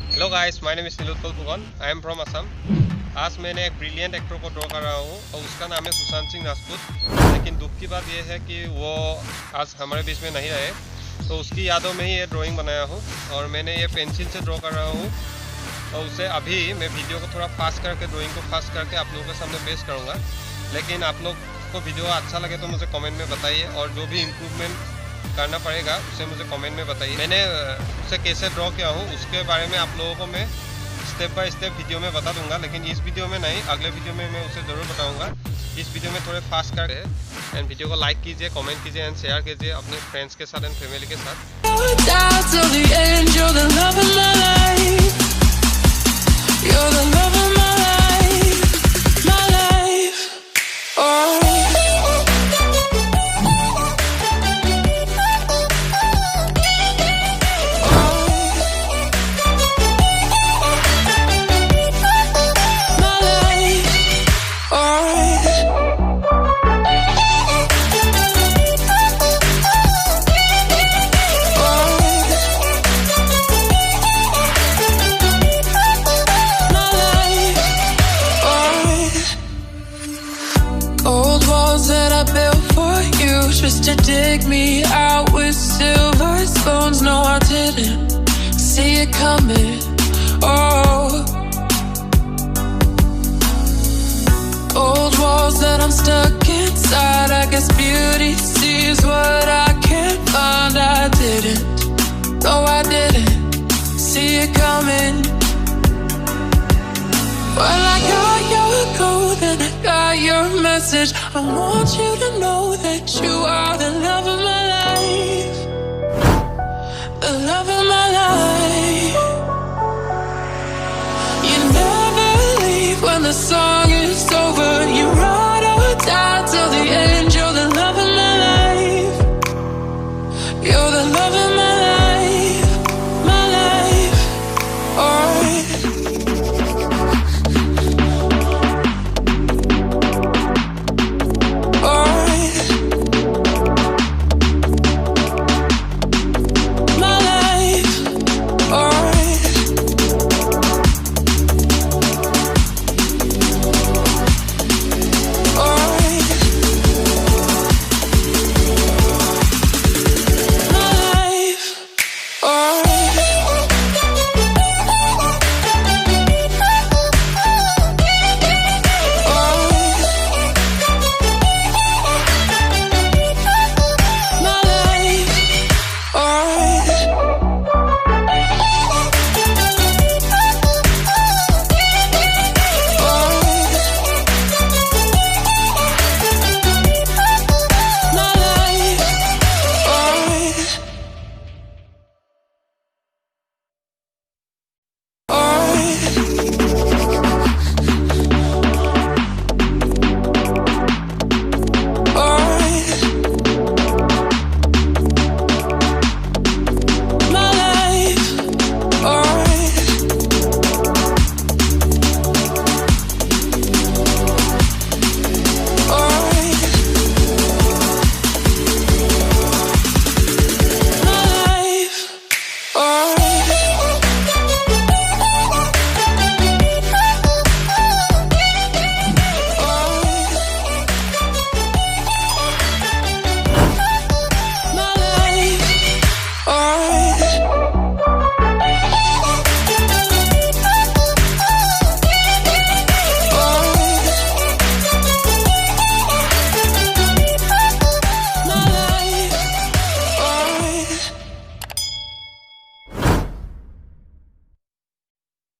Hello guys, my name is Nilutpal. I am from Assam. आज मैंने एक ब्रिलियंट एक्टर को ड्रॉ कर रहा हूँ और उसका नाम है सुशांत सिंह राजपूत। लेकिन दुख की बात यह है कि वो आज हमारे बीच में नहीं रहे, तो उसकी यादों में ही ये ड्राइंग बनाया हूँ और मैंने ये पेंसिल से ड्रॉ कर रहा हूँ। और उसे अभी मैं वीडियो को थोड़ा फास्ट करके, ड्राइंग को फास्ट करके आप लोगों के सामने पेश करूँगा। लेकिन आप लोग को वीडियो अच्छा लगे तो मुझे कमेंट में बताइए, और जो भी इम्प्रूवमेंट करना पड़ेगा उसे मुझे कमेंट में बताइए। मैंने उसे कैसे ड्रॉ किया हूँ उसके बारे में आप लोगों को मैं स्टेप बाय स्टेप वीडियो में बता दूंगा, लेकिन इस वीडियो में नहीं, अगले वीडियो में मैं उसे ज़रूर बताऊंगा। इस वीडियो में थोड़े फास्ट करके एंड वीडियो को लाइक कीजिए, कमेंट कीजिए एंड शेयर कीजिए अपने फ्रेंड्स के साथ एंड फैमिली के साथ। Just to dig me out with silver spoons. No, I didn't see it coming. Oh, old walls that I'm stuck inside. I guess beauty sees what I can't find. I didn't, no, I didn't see it coming. Well, I got your code and I got your message. I want you to know that you are the love